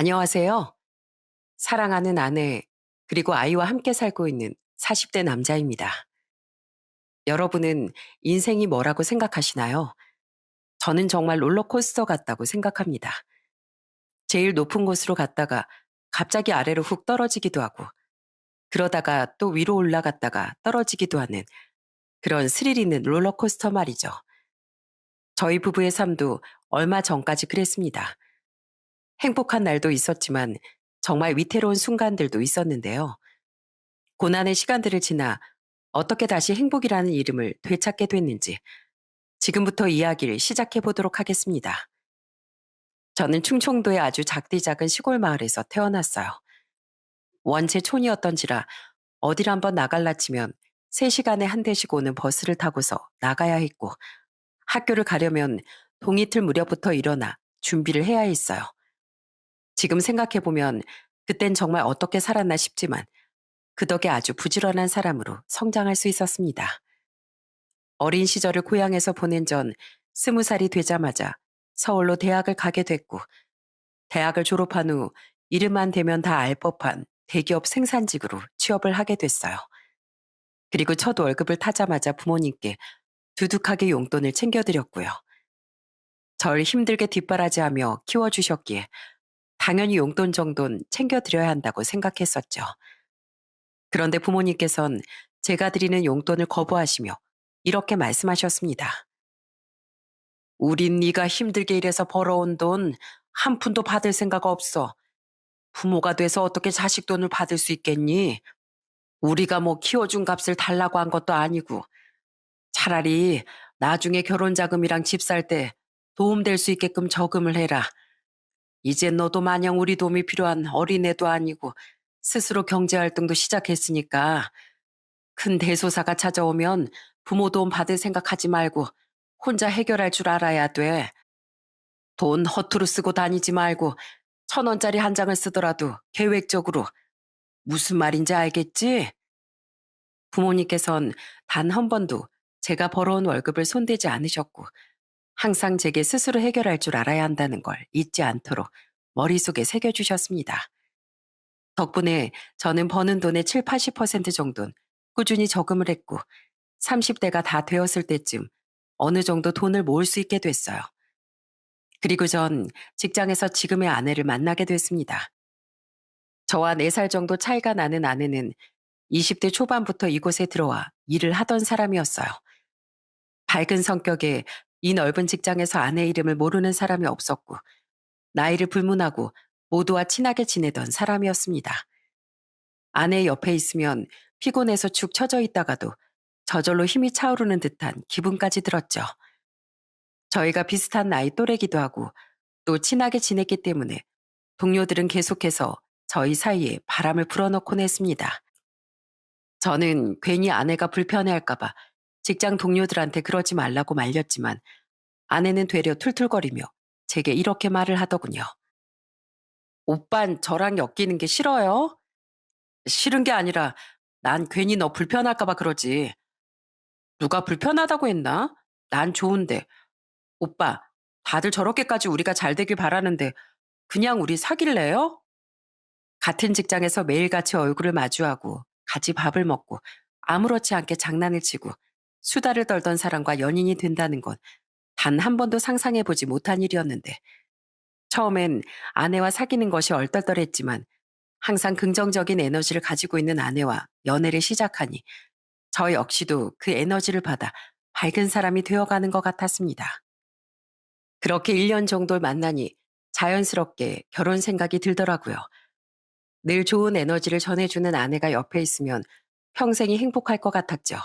안녕하세요. 사랑하는 아내, 그리고 아이와 함께 살고 있는 40대 남자입니다. 여러분은 인생이 뭐라고 생각하시나요? 저는 정말 롤러코스터 같다고 생각합니다. 제일 높은 곳으로 갔다가 갑자기 아래로 훅 떨어지기도 하고, 그러다가 또 위로 올라갔다가 떨어지기도 하는 그런 스릴 있는 롤러코스터 말이죠. 저희 부부의 삶도 얼마 전까지 그랬습니다. 행복한 날도 있었지만 정말 위태로운 순간들도 있었는데요. 고난의 시간들을 지나 어떻게 다시 행복이라는 이름을 되찾게 됐는지 지금부터 이야기를 시작해 보도록 하겠습니다. 저는 충청도의 아주 작디 작은 시골 마을에서 태어났어요. 원체 촌이었던지라 어딜 한번 나갈라 치면 3시간에 한 대씩 오는 버스를 타고서 나가야 했고, 학교를 가려면 동이틀 무렵부터 일어나 준비를 해야 했어요. 지금 생각해 보면 그땐 정말 어떻게 살았나 싶지만 그 덕에 아주 부지런한 사람으로 성장할 수 있었습니다. 어린 시절을 고향에서 보낸 전 20살이 되자마자 서울로 대학을 가게 됐고, 대학을 졸업한 후 이름만 대면 다 알 법한 대기업 생산직으로 취업을 하게 됐어요. 그리고 첫 월급을 타자마자 부모님께 두둑하게 용돈을 챙겨드렸고요. 절 힘들게 뒷바라지하며 키워주셨기에 당연히 용돈 정도는 챙겨드려야 한다고 생각했었죠. 그런데 부모님께선 제가 드리는 용돈을 거부하시며 이렇게 말씀하셨습니다. 우린 네가 힘들게 일해서 벌어온 돈 한 푼도 받을 생각 없어. 부모가 돼서 어떻게 자식 돈을 받을 수 있겠니? 우리가 뭐 키워준 값을 달라고 한 것도 아니고, 차라리 나중에 결혼 자금이랑 집 살 때 도움 될 수 있게끔 저금을 해라. 이젠 너도 마냥 우리 도움이 필요한 어린애도 아니고 스스로 경제활동도 시작했으니까 큰 대소사가 찾아오면 부모 도움 받을 생각하지 말고 혼자 해결할 줄 알아야 돼. 돈 허투루 쓰고 다니지 말고 1,000원짜리 한 장을 쓰더라도 계획적으로. 무슨 말인지 알겠지? 부모님께선 단 한 번도 제가 벌어온 월급을 손대지 않으셨고, 항상 제게 스스로 해결할 줄 알아야 한다는 걸 잊지 않도록 머릿속에 새겨주셨습니다. 덕분에 저는 버는 돈의 7, 80% 정도는 꾸준히 저금을 했고, 30대가 다 되었을 때쯤 어느 정도 돈을 모을 수 있게 됐어요. 그리고 전 직장에서 지금의 아내를 만나게 됐습니다. 저와 4살 정도 차이가 나는 아내는 20대 초반부터 이곳에 들어와 일을 하던 사람이었어요. 밝은 성격에 이 넓은 직장에서 아내 이름을 모르는 사람이 없었고, 나이를 불문하고 모두와 친하게 지내던 사람이었습니다. 아내 옆에 있으면 피곤해서 축 처져 있다가도 저절로 힘이 차오르는 듯한 기분까지 들었죠. 저희가 비슷한 나이 또래기도 하고 또 친하게 지냈기 때문에 동료들은 계속해서 저희 사이에 바람을 불어넣곤 했습니다. 저는 괜히 아내가 불편해할까봐 직장 동료들한테 그러지 말라고 말렸지만, 아내는 되려 툴툴거리며 제게 이렇게 말을 하더군요. 오빤 저랑 엮이는 게 싫어요? 싫은 게 아니라 난 괜히 너 불편할까봐 그러지. 누가 불편하다고 했나? 난 좋은데. 오빠, 다들 저렇게까지 우리가 잘 되길 바라는데 그냥 우리 사귈래요? 같은 직장에서 매일같이 얼굴을 마주하고 같이 밥을 먹고 아무렇지 않게 장난을 치고 수다를 떨던 사람과 연인이 된다는 건 단 한 번도 상상해보지 못한 일이었는데, 처음엔 아내와 사귀는 것이 얼떨떨했지만 항상 긍정적인 에너지를 가지고 있는 아내와 연애를 시작하니 저 역시도 그 에너지를 받아 밝은 사람이 되어가는 것 같았습니다. 그렇게 1년 정도를 만나니 자연스럽게 결혼 생각이 들더라고요. 늘 좋은 에너지를 전해주는 아내가 옆에 있으면 평생이 행복할 것 같았죠.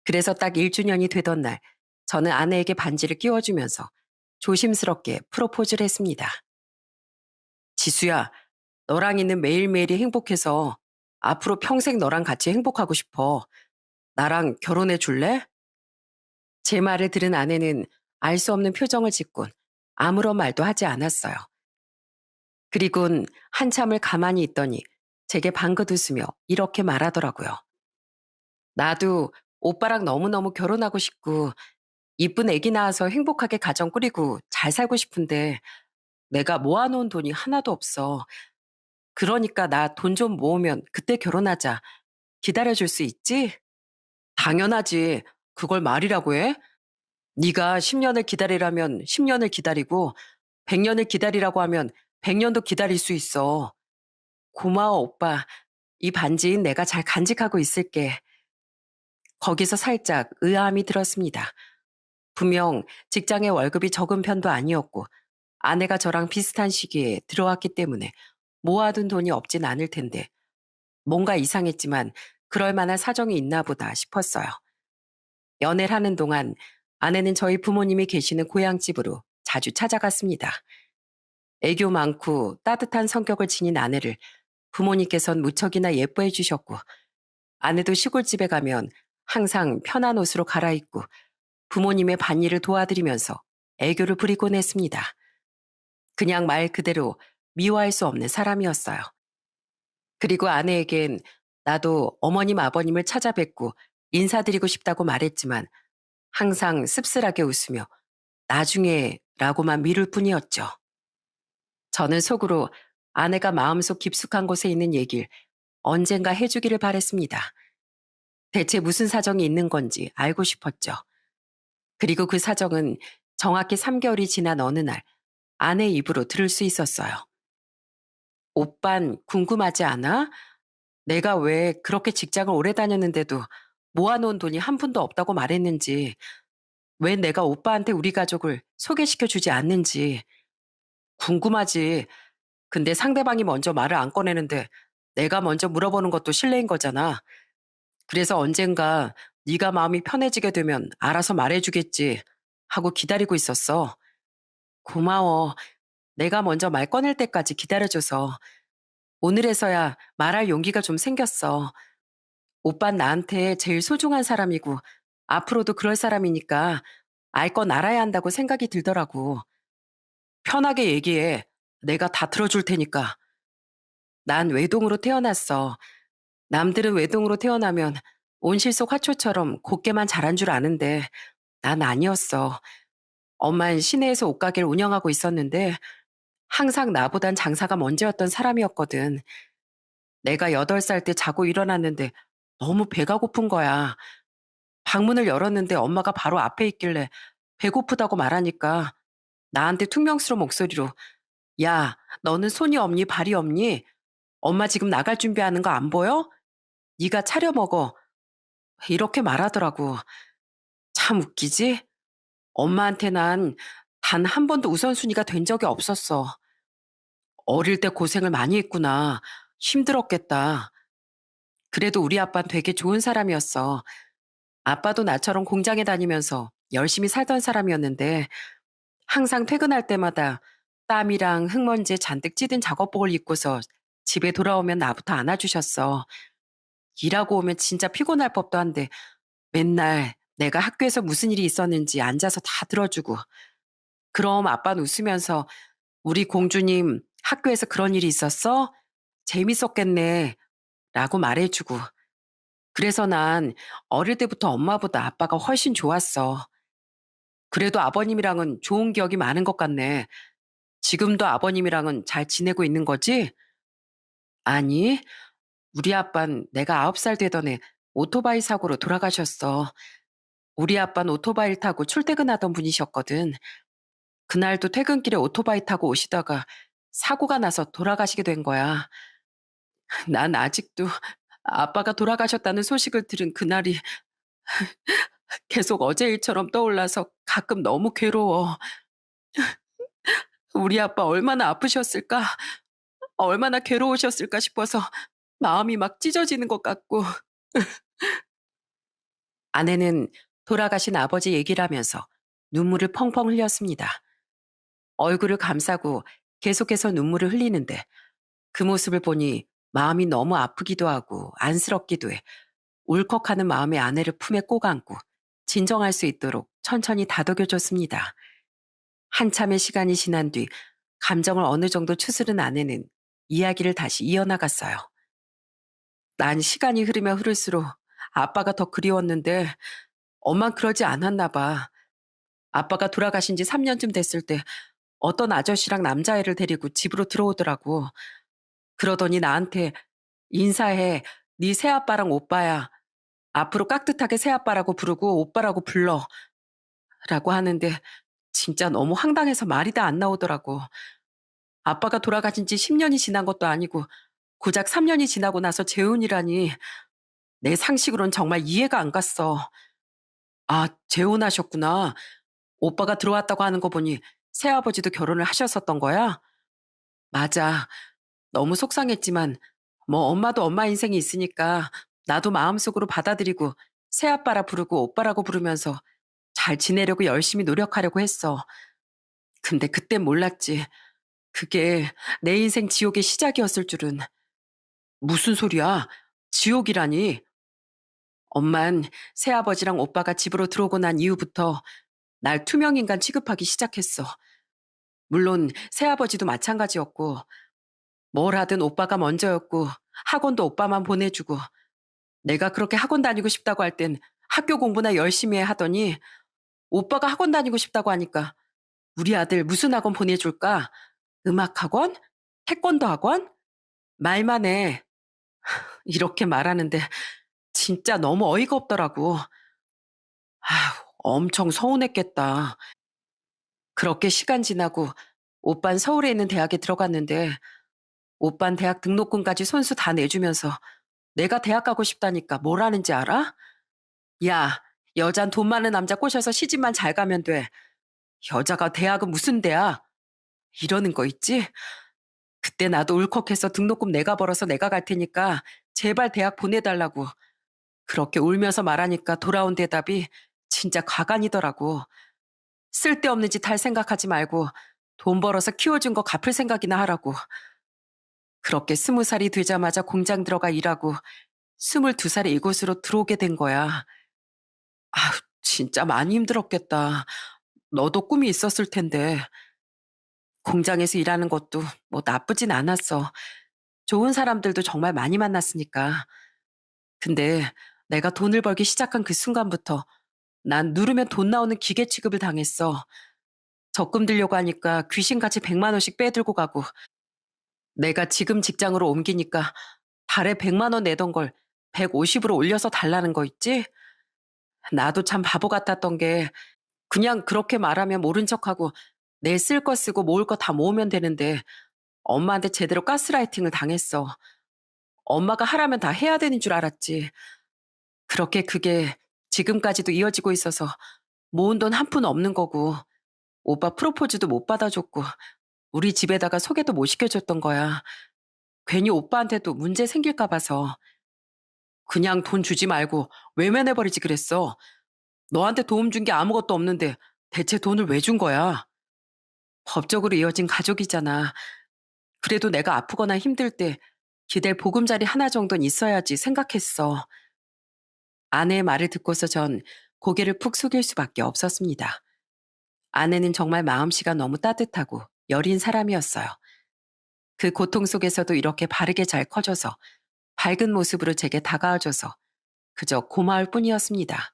그래서 딱 1주년이 되던 날, 저는 아내에게 반지를 끼워주면서 조심스럽게 프로포즈를 했습니다. 지수야, 너랑 있는 매일매일이 행복해서 앞으로 평생 너랑 같이 행복하고 싶어. 나랑 결혼해 줄래? 제 말을 들은 아내는 알 수 없는 표정을 짓곤 아무런 말도 하지 않았어요. 그리곤 한참을 가만히 있더니 제게 방긋 웃으며 이렇게 말하더라고요. 나도 오빠랑 너무너무 결혼하고 싶고 이쁜 애기 낳아서 행복하게 가정 꾸리고 잘 살고 싶은데 내가 모아놓은 돈이 하나도 없어. 그러니까 나 돈 좀 모으면 그때 결혼하자. 기다려줄 수 있지? 당연하지. 그걸 말이라고 해? 네가 10년을 기다리라면 10년을 기다리고 100년을 기다리라고 하면 100년도 기다릴 수 있어. 고마워, 오빠. 이 반지인 내가 잘 간직하고 있을게. 거기서 살짝 의아함이 들었습니다. 분명 직장의 월급이 적은 편도 아니었고 아내가 저랑 비슷한 시기에 들어왔기 때문에 모아둔 돈이 없진 않을 텐데 뭔가 이상했지만 그럴 만한 사정이 있나 보다 싶었어요. 연애를 하는 동안 아내는 저희 부모님이 계시는 고향집으로 자주 찾아갔습니다. 애교 많고 따뜻한 성격을 지닌 아내를 부모님께선 무척이나 예뻐해 주셨고 아내도 시골집에 가면 항상 편한 옷으로 갈아입고 부모님의 밭일을 도와드리면서 애교를 부리곤 했습니다. 그냥 말 그대로 미워할 수 없는 사람이었어요. 그리고 아내에겐 나도 어머님 아버님을 찾아뵙고 인사드리고 싶다고 말했지만 항상 씁쓸하게 웃으며 나중에 라고만 미룰 뿐이었죠. 저는 속으로 아내가 마음속 깊숙한 곳에 있는 얘기를 언젠가 해주기를 바랬습니다. 대체 무슨 사정이 있는 건지 알고 싶었죠. 그리고 그 사정은 정확히 3개월이 지난 어느 날 아내 입으로 들을 수 있었어요. 오빤 궁금하지 않아? 내가 왜 그렇게 직장을 오래 다녔는데도 모아놓은 돈이 한 푼도 없다고 말했는지, 왜 내가 오빠한테 우리 가족을 소개시켜주지 않는지 궁금하지. 근데 상대방이 먼저 말을 안 꺼내는데 내가 먼저 물어보는 것도 실례인 거잖아. 그래서 언젠가 네가 마음이 편해지게 되면 알아서 말해주겠지 하고 기다리고 있었어. 고마워. 내가 먼저 말 꺼낼 때까지 기다려줘서. 오늘에서야 말할 용기가 좀 생겼어. 오빤 나한테 제일 소중한 사람이고 앞으로도 그럴 사람이니까 알 건 알아야 한다고 생각이 들더라고. 편하게 얘기해. 내가 다 들어줄 테니까. 난 외동으로 태어났어. 남들은 외동으로 태어나면 온실속 화초처럼 곱게만 자란 줄 아는데 난 아니었어. 엄만 시내에서 옷가게를 운영하고 있었는데 항상 나보단 장사가 먼저였던 사람이었거든. 내가 8살 때 자고 일어났는데 너무 배가 고픈 거야. 방문을 열었는데 엄마가 바로 앞에 있길래 배고프다고 말하니까 나한테 퉁명스러운 목소리로 야, 너는 손이 없니 발이 없니? 엄마 지금 나갈 준비하는 거 안 보여? 네가 차려 먹어. 이렇게 말하더라고. 참 웃기지? 엄마한테 난 단 한 번도 우선순위가 된 적이 없었어. 어릴 때 고생을 많이 했구나. 힘들었겠다. 그래도 우리 아빠는 되게 좋은 사람이었어. 아빠도 나처럼 공장에 다니면서 열심히 살던 사람이었는데 항상 퇴근할 때마다 땀이랑 흙먼지에 잔뜩 찌든 작업복을 입고서 집에 돌아오면 나부터 안아주셨어. 일하고 오면 진짜 피곤할 법도 한데 맨날 내가 학교에서 무슨 일이 있었는지 앉아서 다 들어주고 그럼 아빠는 웃으면서 우리 공주님 학교에서 그런 일이 있었어? 재밌었겠네 라고 말해주고 그래서 난 어릴 때부터 엄마보다 아빠가 훨씬 좋았어. 그래도 아버님이랑은 좋은 기억이 많은 것 같네. 지금도 아버님이랑은 잘 지내고 있는 거지? 아니, 우리 아빤 내가 9살 되던 해 오토바이 사고로 돌아가셨어. 우리 아빠는 오토바이를 타고 출퇴근하던 분이셨거든. 그날도 퇴근길에 오토바이 타고 오시다가 사고가 나서 돌아가시게 된 거야. 난 아직도 아빠가 돌아가셨다는 소식을 들은 그날이 계속 어제 일처럼 떠올라서 가끔 너무 괴로워. 우리 아빠 얼마나 아프셨을까? 얼마나 괴로우셨을까 싶어서 마음이 막 찢어지는 것 같고. 아내는 돌아가신 아버지 얘기를 하면서 눈물을 펑펑 흘렸습니다. 얼굴을 감싸고 계속해서 눈물을 흘리는데 그 모습을 보니 마음이 너무 아프기도 하고 안쓰럽기도 해 울컥하는 마음의 아내를 품에 꼭 안고 진정할 수 있도록 천천히 다독여줬습니다. 한참의 시간이 지난 뒤 감정을 어느 정도 추스른 아내는 이야기를 다시 이어나갔어요. 난 시간이 흐르면 흐를수록 아빠가 더 그리웠는데 엄만 그러지 않았나 봐. 아빠가 돌아가신 지 3년쯤 됐을 때 어떤 아저씨랑 남자애를 데리고 집으로 들어오더라고. 그러더니 나한테 인사해. 네 새아빠랑 오빠야. 앞으로 깍듯하게 새아빠라고 부르고 오빠라고 불러. 라고 하는데 진짜 너무 황당해서 말이 다 안 나오더라고. 아빠가 돌아가신 지 10년이 지난 것도 아니고 고작 3년이 지나고 나서 재혼이라니 내 상식으론 정말 이해가 안 갔어. 아, 재혼하셨구나. 오빠가 들어왔다고 하는 거 보니 새아버지도 결혼을 하셨었던 거야? 맞아. 너무 속상했지만 뭐 엄마도 엄마 인생이 있으니까 나도 마음속으로 받아들이고 새아빠라 부르고 오빠라고 부르면서 잘 지내려고 열심히 노력하려고 했어. 근데 그땐 몰랐지. 그게 내 인생 지옥의 시작이었을 줄은. 무슨 소리야? 지옥이라니. 엄만 새아버지랑 오빠가 집으로 들어오고 난 이후부터 날 투명인간 취급하기 시작했어. 물론 새아버지도 마찬가지였고 뭘 하든 오빠가 먼저였고 학원도 오빠만 보내주고 내가 그렇게 학원 다니고 싶다고 할 땐 학교 공부나 열심히 해 하더니 오빠가 학원 다니고 싶다고 하니까 우리 아들 무슨 학원 보내줄까? 음악 학원? 태권도 학원? 말만 해. 이렇게 말하는데 진짜 너무 어이가 없더라고. 아휴, 엄청 서운했겠다. 그렇게 시간 지나고 오빤 서울에 있는 대학에 들어갔는데 오빤 대학 등록금까지 손수 다 내주면서 내가 대학 가고 싶다니까 뭘 하는지 알아? 야, 여잔 돈 많은 남자 꼬셔서 시집만 잘 가면 돼. 여자가 대학은 무슨 대학? 이러는 거 있지? 그때 나도 울컥해서 등록금 내가 벌어서 내가 갈 테니까 제발 대학 보내달라고. 그렇게 울면서 말하니까 돌아온 대답이 진짜 가관이더라고. 쓸데없는 짓 할 생각하지 말고 돈 벌어서 키워준 거 갚을 생각이나 하라고. 그렇게 20살이 되자마자 공장 들어가 일하고 22살에 이곳으로 들어오게 된 거야. 아휴, 진짜 많이 힘들었겠다. 너도 꿈이 있었을 텐데. 공장에서 일하는 것도 뭐 나쁘진 않았어. 좋은 사람들도 정말 많이 만났으니까. 근데 내가 돈을 벌기 시작한 그 순간부터 난 누르면 돈 나오는 기계 취급을 당했어. 적금 들려고 하니까 귀신같이 100만 원씩 빼들고 가고 내가 지금 직장으로 옮기니까 달에 100만 원 내던 걸 150으로 올려서 달라는 거 있지? 나도 참 바보 같았던 게 그냥 그렇게 말하면 모른 척하고 내 쓸 거 쓰고 모을 거 다 모으면 되는데 엄마한테 제대로 가스라이팅을 당했어. 엄마가 하라면 다 해야 되는 줄 알았지. 그렇게 그게 지금까지도 이어지고 있어서 모은 돈 한 푼 없는 거고 오빠 프로포즈도 못 받아줬고 우리 집에다가 소개도 못 시켜줬던 거야. 괜히 오빠한테도 문제 생길까 봐서. 그냥 돈 주지 말고 외면해버리지 그랬어. 너한테 도움 준 게 아무것도 없는데 대체 돈을 왜 준 거야? 법적으로 이어진 가족이잖아. 그래도 내가 아프거나 힘들 때 기댈 보금자리 하나 정도는 있어야지 생각했어. 아내의 말을 듣고서 전 고개를 푹 숙일 수밖에 없었습니다. 아내는 정말 마음씨가 너무 따뜻하고 여린 사람이었어요. 그 고통 속에서도 이렇게 바르게 잘 커져서 밝은 모습으로 제게 다가와줘서 그저 고마울 뿐이었습니다.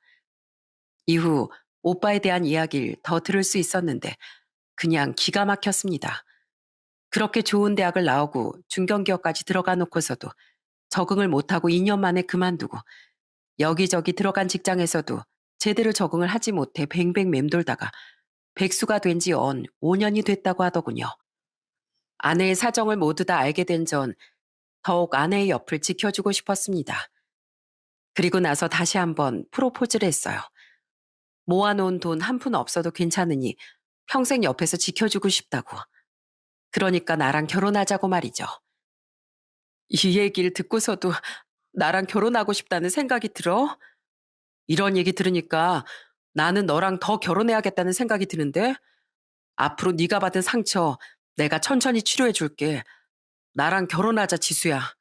이후 오빠에 대한 이야기를 더 들을 수 있었는데 그냥 기가 막혔습니다. 그렇게 좋은 대학을 나오고 중견기업까지 들어가 놓고서도 적응을 못하고 2년 만에 그만두고 여기저기 들어간 직장에서도 제대로 적응을 하지 못해 뱅뱅 맴돌다가 백수가 된 지 5년이 됐다고 하더군요. 아내의 사정을 모두 다 알게 된 전 더욱 아내의 옆을 지켜주고 싶었습니다. 그리고 나서 다시 한번 프로포즈를 했어요. 모아놓은 돈 한 푼 없어도 괜찮으니 평생 옆에서 지켜주고 싶다고. 그러니까 나랑 결혼하자고 말이죠. 이 얘기를 듣고서도 나랑 결혼하고 싶다는 생각이 들어? 이런 얘기 들으니까 나는 너랑 더 결혼해야겠다는 생각이 드는데 앞으로 네가 받은 상처 내가 천천히 치료해 줄게. 나랑 결혼하자 지수야.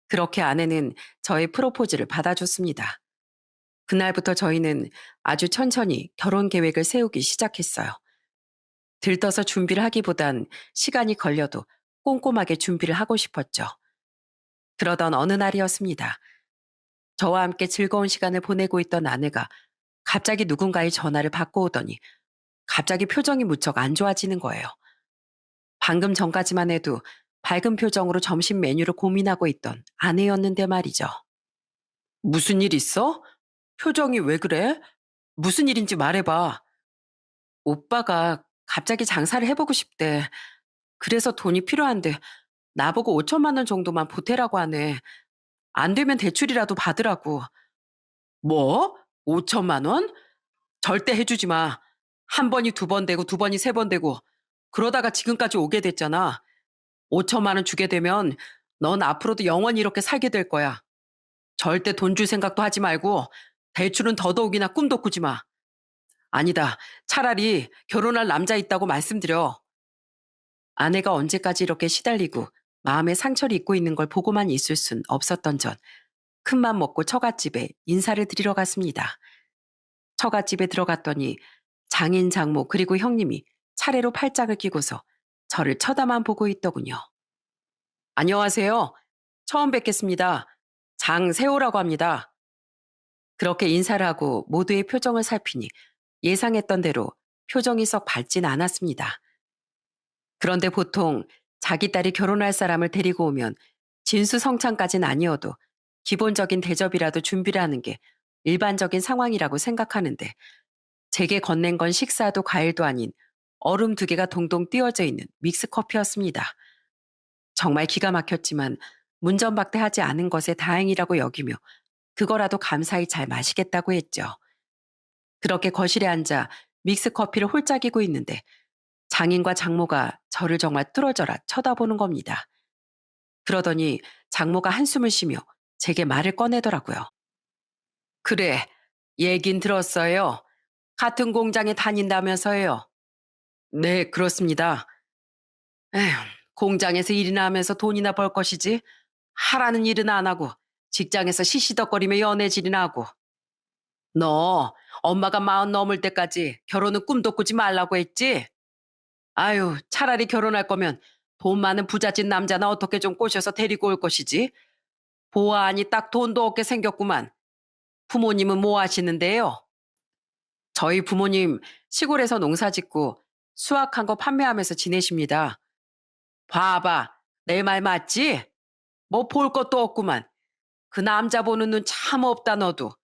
그렇게 아내는 저의 프로포즈를 받아줬습니다. 그날부터 저희는 아주 천천히 결혼 계획을 세우기 시작했어요. 들떠서 준비를 하기보단 시간이 걸려도 꼼꼼하게 준비를 하고 싶었죠. 그러던 어느 날이었습니다. 저와 함께 즐거운 시간을 보내고 있던 아내가 갑자기 누군가의 전화를 받고 오더니 갑자기 표정이 무척 안 좋아지는 거예요. 방금 전까지만 해도 밝은 표정으로 점심 메뉴를 고민하고 있던 아내였는데 말이죠. 무슨 일 있어? 표정이 왜 그래? 무슨 일인지 말해봐. 오빠가 갑자기 장사를 해보고 싶대. 그래서 돈이 필요한데 나보고 5천만 원 정도만 보태라고 하네. 안 되면 대출이라도 받으라고. 뭐? 5천만 원? 절대 해주지 마. 한 번이 두 번 되고 두 번이 세 번 되고 그러다가 지금까지 오게 됐잖아. 5천만 원 주게 되면 넌 앞으로도 영원히 이렇게 살게 될 거야. 절대 돈 줄 생각도 하지 말고 대출은 더더욱이나 꿈도 꾸지 마. 아니다. 차라리 결혼할 남자 있다고 말씀드려. 아내가 언제까지 이렇게 시달리고 마음에 상처를 입고 있는 걸 보고만 있을 순 없었던 전 큰맘 먹고 처갓집에 인사를 드리러 갔습니다. 처갓집에 들어갔더니 장인 장모 그리고 형님이 차례로 팔짱을 끼고서 저를 쳐다만 보고 있더군요. 안녕하세요. 처음 뵙겠습니다. 장세호라고 합니다. 그렇게 인사를 하고 모두의 표정을 살피니 예상했던 대로 표정이 썩 밝진 않았습니다. 그런데 보통 자기 딸이 결혼할 사람을 데리고 오면 진수성찬까진 아니어도 기본적인 대접이라도 준비를 하는 게 일반적인 상황이라고 생각하는데 제게 건넨 건 식사도 과일도 아닌 얼음 2개가 동동 띄어져 있는 믹스커피였습니다. 정말 기가 막혔지만 문전박대하지 않은 것에 다행이라고 여기며 그거라도 감사히 잘 마시겠다고 했죠. 그렇게 거실에 앉아 믹스커피를 홀짝이고 있는데 장인과 장모가 저를 정말 뚫어져라 쳐다보는 겁니다. 그러더니 장모가 한숨을 쉬며 제게 말을 꺼내더라고요. 그래, 얘긴 들었어요. 같은 공장에 다닌다면서요. 네, 그렇습니다. 에휴, 공장에서 일이나 하면서 돈이나 벌 것이지. 하라는 일은 안 하고 직장에서 시시덕거리며 연애질이나 하고. 너 엄마가 40 넘을 때까지 결혼은 꿈도 꾸지 말라고 했지? 아유, 차라리 결혼할 거면 돈 많은 부잣집 남자나 어떻게 좀 꼬셔서 데리고 올 것이지. 보아하니 딱 돈도 없게 생겼구만. 부모님은 뭐 하시는데요? 저희 부모님 시골에서 농사 짓고 수확한 거 판매하면서 지내십니다. 봐봐, 내 말 맞지? 뭐 볼 것도 없구만. 그 남자 보는 눈 참 없다 너도.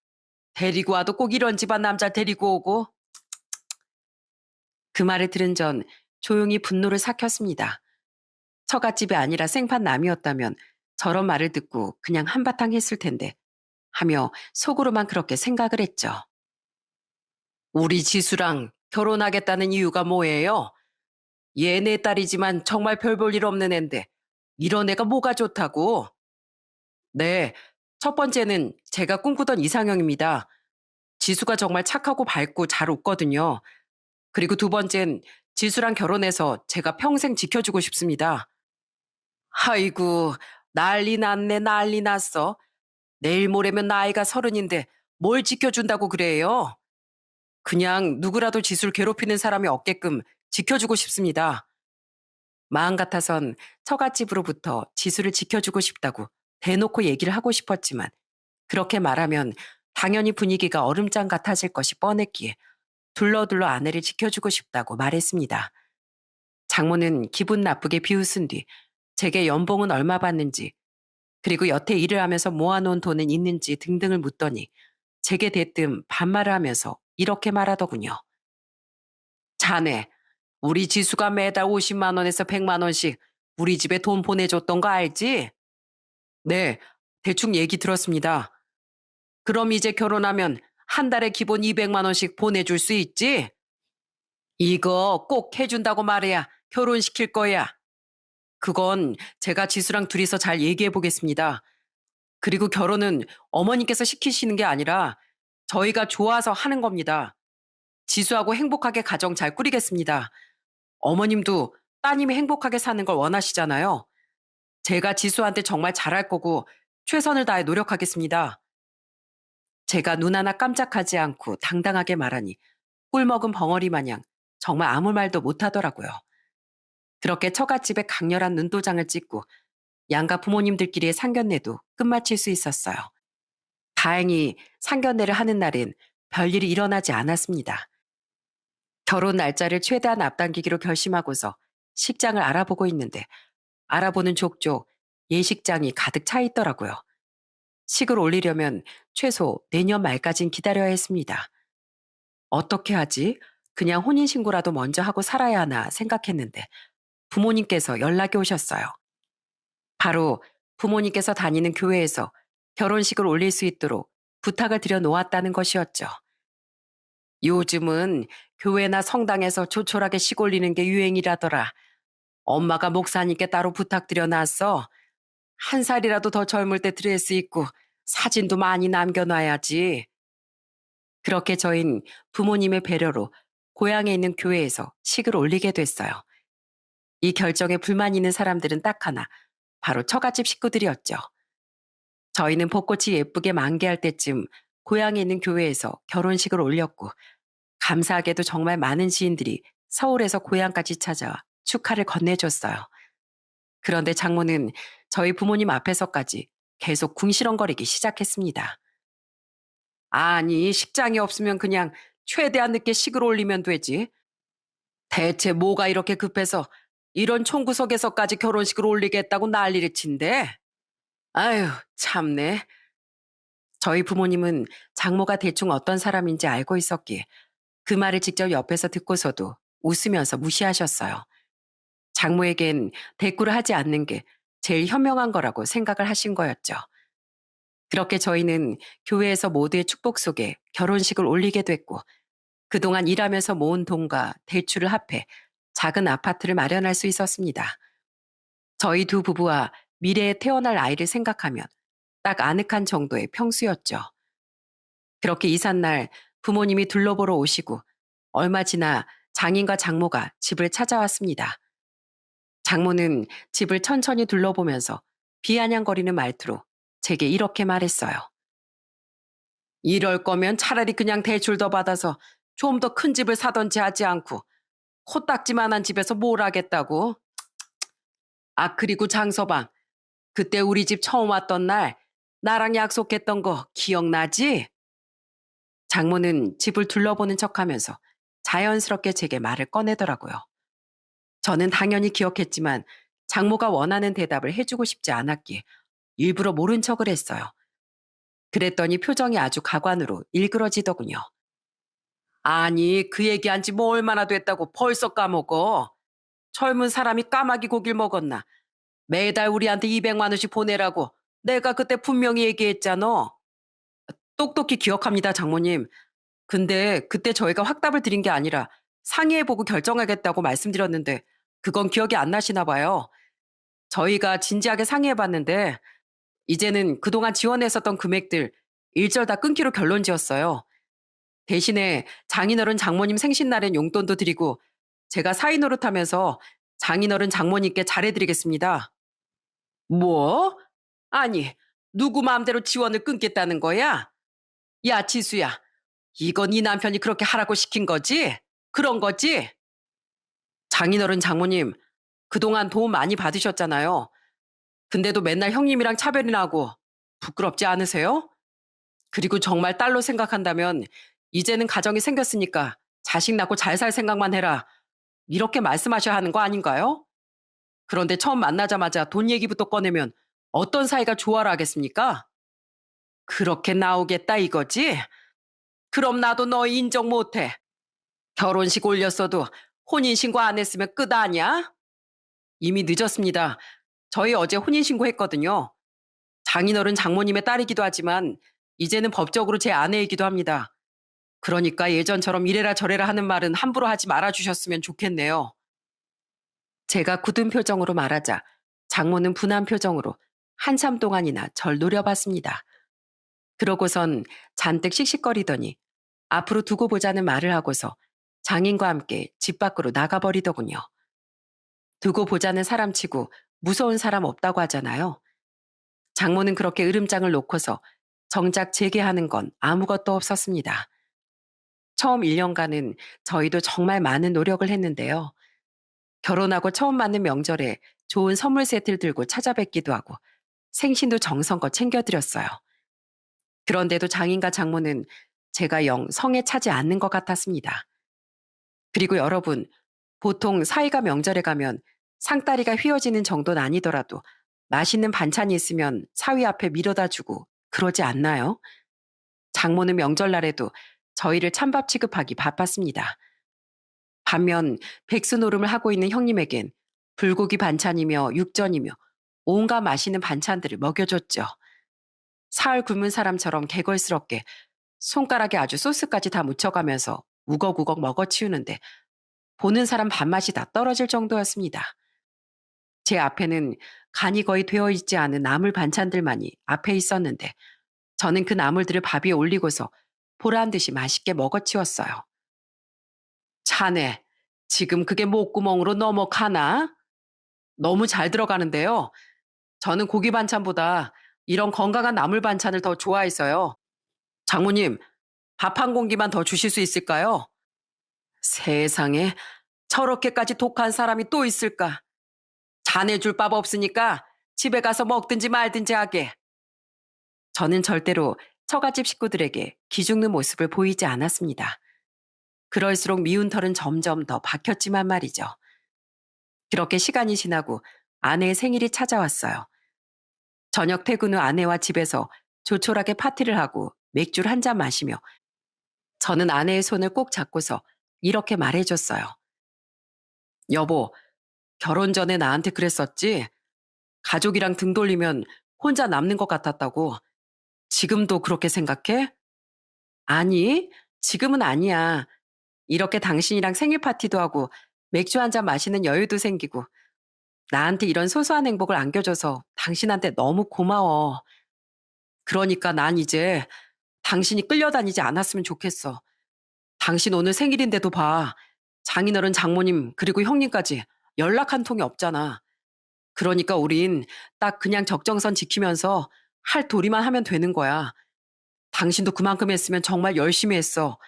데리고 와도 꼭 이런 집안 남자 데리고 오고. 그 말을 들은 전 조용히 분노를 삭혔습니다. 처갓집이 아니라 생판 남이었다면 저런 말을 듣고 그냥 한바탕 했을 텐데 하며 속으로만 그렇게 생각을 했죠. 우리 지수랑 결혼하겠다는 이유가 뭐예요? 얘 내 딸이지만 정말 별 볼 일 없는 앤데 이런 애가 뭐가 좋다고? 네, 첫 번째는 제가 꿈꾸던 이상형입니다. 지수가 정말 착하고 밝고 잘 웃거든요. 그리고 두 번째는 지수랑 결혼해서 제가 평생 지켜주고 싶습니다. 아이고, 난리 났네, 난리 났어. 내일 모레면 나이가 30인데 뭘 지켜준다고 그래요? 그냥 누구라도 지수를 괴롭히는 사람이 없게끔 지켜주고 싶습니다. 마음 같아선 처갓집으로부터 지수를 지켜주고 싶다고 대놓고 얘기를 하고 싶었지만 그렇게 말하면 당연히 분위기가 얼음장 같아질 것이 뻔했기에 둘러둘러 아내를 지켜주고 싶다고 말했습니다. 장모는 기분 나쁘게 비웃은 뒤 제게 연봉은 얼마 받는지 그리고 여태 일을 하면서 모아놓은 돈은 있는지 등등을 묻더니 제게 대뜸 반말을 하면서 이렇게 말하더군요. 자네, 우리 지수가 매달 50만 원에서 100만 원씩 우리 집에 돈 보내줬던 거 알지? 네, 대충 얘기 들었습니다. 그럼 이제 결혼하면 한 달에 기본 200만 원씩 보내줄 수 있지? 이거 꼭 해준다고 말해야 결혼시킬 거야. 그건 제가 지수랑 둘이서 잘 얘기해 보겠습니다. 그리고 결혼은 어머니께서 시키시는 게 아니라 저희가 좋아서 하는 겁니다. 지수하고 행복하게 가정 잘 꾸리겠습니다. 어머님도 따님이 행복하게 사는 걸 원하시잖아요. 제가 지수한테 정말 잘할 거고 최선을 다해 노력하겠습니다. 제가 눈 하나 깜짝하지 않고 당당하게 말하니 꿀먹은 벙어리 마냥 정말 아무 말도 못하더라고요. 그렇게 처갓집에 강렬한 눈도장을 찍고 양가 부모님들끼리의 상견례도 끝마칠 수 있었어요. 다행히 상견례를 하는 날엔 별일이 일어나지 않았습니다. 결혼 날짜를 최대한 앞당기기로 결심하고서 식장을 알아보고 있는데 알아보는 족족 예식장이 가득 차 있더라고요. 식을 올리려면 최소 내년 말까진 기다려야 했습니다. 어떻게 하지? 그냥 혼인신고라도 먼저 하고 살아야 하나 생각했는데 부모님께서 연락이 오셨어요. 바로 부모님께서 다니는 교회에서 결혼식을 올릴 수 있도록 부탁을 드려 놓았다는 것이었죠. 요즘은 교회나 성당에서 조촐하게 식 올리는 게 유행이라더라. 엄마가 목사님께 따로 부탁드려 놨어. 한 살이라도 더 젊을 때 드레스 입고 사진도 많이 남겨놔야지. 그렇게 저흰 부모님의 배려로 고향에 있는 교회에서 식을 올리게 됐어요. 이 결정에 불만 있는 사람들은 딱 하나, 바로 처갓집 식구들이었죠. 저희는 벚꽃이 예쁘게 만개할 때쯤 고향에 있는 교회에서 결혼식을 올렸고, 감사하게도 정말 많은 지인들이 서울에서 고향까지 찾아와 축하를 건네줬어요. 그런데 장모는 저희 부모님 앞에서까지 계속 궁시렁거리기 시작했습니다. 아니, 식장이 없으면 그냥 최대한 늦게 식을 올리면 되지. 대체 뭐가 이렇게 급해서 이런 총구석에서까지 결혼식을 올리겠다고 난리를 친대? 아유, 참네. 저희 부모님은 장모가 대충 어떤 사람인지 알고 있었기에 그 말을 직접 옆에서 듣고서도 웃으면서 무시하셨어요. 장모에겐 대꾸를 하지 않는 게 제일 현명한 거라고 생각을 하신 거였죠. 그렇게 저희는 교회에서 모두의 축복 속에 결혼식을 올리게 됐고, 그동안 일하면서 모은 돈과 대출을 합해 작은 아파트를 마련할 수 있었습니다. 저희 두 부부와 미래에 태어날 아이를 생각하면 딱 아늑한 정도의 평수였죠. 그렇게 이삿날 부모님이 둘러보러 오시고 얼마 지나 장인과 장모가 집을 찾아왔습니다. 장모는 집을 천천히 둘러보면서 비아냥거리는 말투로 제게 이렇게 말했어요. 이럴 거면 차라리 그냥 대출 더 받아서 좀 더 큰 집을 사던지 하지 않고 코딱지만한 집에서 뭘 하겠다고? 아, 그리고 장서방, 그때 우리 집 처음 왔던 날 나랑 약속했던 거 기억나지? 장모는 집을 둘러보는 척하면서 자연스럽게 제게 말을 꺼내더라고요. 저는 당연히 기억했지만 장모가 원하는 대답을 해주고 싶지 않았기에 일부러 모른 척을 했어요. 그랬더니 표정이 아주 가관으로 일그러지더군요. 아니, 그 얘기한 지 뭐 얼마나 됐다고 벌써 까먹어. 젊은 사람이 까마귀 고기를 먹었나. 매달 우리한테 200만 원씩 보내라고 내가 그때 분명히 얘기했잖아. 똑똑히 기억합니다, 장모님. 근데 그때 저희가 확답을 드린 게 아니라 상의해보고 결정하겠다고 말씀드렸는데 그건 기억이 안 나시나 봐요. 저희가 진지하게 상의해봤는데 이제는 그동안 지원했었던 금액들 일절 다 끊기로 결론 지었어요. 대신에 장인어른 장모님 생신날엔 용돈도 드리고 제가 사위 노릇하면서 장인어른 장모님께 잘해드리겠습니다. 뭐? 아니, 누구 마음대로 지원을 끊겠다는 거야? 야, 지수야. 이건 네 남편이 그렇게 하라고 시킨 거지? 그런 거지? 장인어른 장모님, 그동안 도움 많이 받으셨잖아요. 근데도 맨날 형님이랑 차별이나 하고 부끄럽지 않으세요? 그리고 정말 딸로 생각한다면 이제는 가정이 생겼으니까 자식 낳고 잘 살 생각만 해라. 이렇게 말씀하셔야 하는 거 아닌가요? 그런데 처음 만나자마자 돈 얘기부터 꺼내면 어떤 사이가 조화를 하겠습니까? 그렇게 나오겠다 이거지? 그럼 나도 너 인정 못해. 결혼식 올렸어도 혼인신고 안 했으면 끝 아니야? 이미 늦었습니다. 저희 어제 혼인신고 했거든요. 장인어른 장모님의 딸이기도 하지만 이제는 법적으로 제 아내이기도 합니다. 그러니까 예전처럼 이래라 저래라 하는 말은 함부로 하지 말아주셨으면 좋겠네요. 제가 굳은 표정으로 말하자 장모는 분한 표정으로 한참 동안이나 절 노려봤습니다. 그러고선 잔뜩 씩씩거리더니 앞으로 두고 보자는 말을 하고서 장인과 함께 집 밖으로 나가버리더군요. 두고 보자는 사람치고 무서운 사람 없다고 하잖아요. 장모는 그렇게 으름장을 놓고서 정작 제게 하는 건 아무것도 없었습니다. 처음 1년간은 저희도 정말 많은 노력을 했는데요. 결혼하고 처음 맞는 명절에 좋은 선물 세트를 들고 찾아뵙기도 하고 생신도 정성껏 챙겨드렸어요. 그런데도 장인과 장모는 제가 영 성에 차지 않는 것 같았습니다. 그리고 여러분, 보통 사이가 명절에 가면 상다리가 휘어지는 정도는 아니더라도 맛있는 반찬이 있으면 사위 앞에 밀어다 주고 그러지 않나요? 장모는 명절날에도 저희를 찬밥 취급하기 바빴습니다. 반면 백수 노름을 하고 있는 형님에겐 불고기 반찬이며 육전이며 온갖 맛있는 반찬들을 먹여줬죠. 사흘 굶은 사람처럼 개걸스럽게 손가락에 아주 소스까지 다 묻혀가면서 우걱우걱 먹어치우는데 보는 사람 밥맛이 다 떨어질 정도였습니다. 제 앞에는 간이 거의 되어 있지 않은 나물 반찬들만이 앞에 있었는데 저는 그 나물들을 밥 위에 올리고서 보란 듯이 맛있게 먹어치웠어요. 자네, 지금 그게 목구멍으로 넘어가나? 너무 잘 들어가는데요. 저는 고기 반찬보다 이런 건강한 나물 반찬을 더 좋아해서요. 장모님, 밥 한 공기만 더 주실 수 있을까요? 세상에, 저렇게까지 독한 사람이 또 있을까? 자네 줄 밥 없으니까 집에 가서 먹든지 말든지 하게. 저는 절대로 처갓집 식구들에게 기죽는 모습을 보이지 않았습니다. 그럴수록 미운 털은 점점 더 박혔지만 말이죠. 그렇게 시간이 지나고 아내의 생일이 찾아왔어요. 저녁 퇴근 후 아내와 집에서 조촐하게 파티를 하고 맥주를 한 잔 마시며 저는 아내의 손을 꼭 잡고서 이렇게 말해줬어요. 여보, 결혼 전에 나한테 그랬었지? 가족이랑 등 돌리면 혼자 남는 것 같았다고. 지금도 그렇게 생각해? 아니, 지금은 아니야. 이렇게 당신이랑 생일 파티도 하고 맥주 한 잔 마시는 여유도 생기고 나한테 이런 소소한 행복을 안겨줘서 당신한테 너무 고마워. 그러니까 난 이제 당신이 끌려다니지 않았으면 좋겠어. 당신 오늘 생일인데도 봐. 장인어른 장모님 그리고 형님까지 연락 한 통이 없잖아. 그러니까 우린 딱 그냥 적정선 지키면서 할 도리만 하면 되는 거야. 당신도 그만큼 했으면 정말 열심히 했어.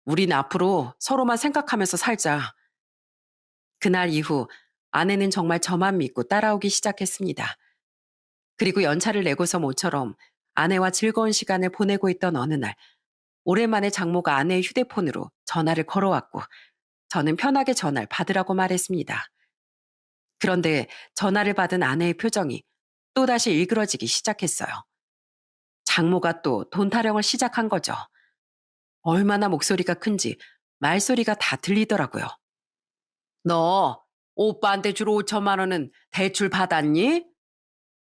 우린 앞으로 서로만 생각하면서 살자. 그날 이후 아내는 정말 저만 믿고 따라오기 시작했습니다. 그리고 연차를 내고서 모처럼 아내와 즐거운 시간을 보내고 있던 어느 날, 오랜만에 장모가 아내의 휴대폰으로 전화를 걸어왔고, 저는 편하게 전화를 받으라고 말했습니다. 그런데 전화를 받은 아내의 표정이 또다시 일그러지기 시작했어요. 장모가 또 돈 타령을 시작한 거죠. 얼마나 목소리가 큰지 말소리가 다 들리더라고요. 너 오빠한테 줄 5천만 원은 대출 받았니?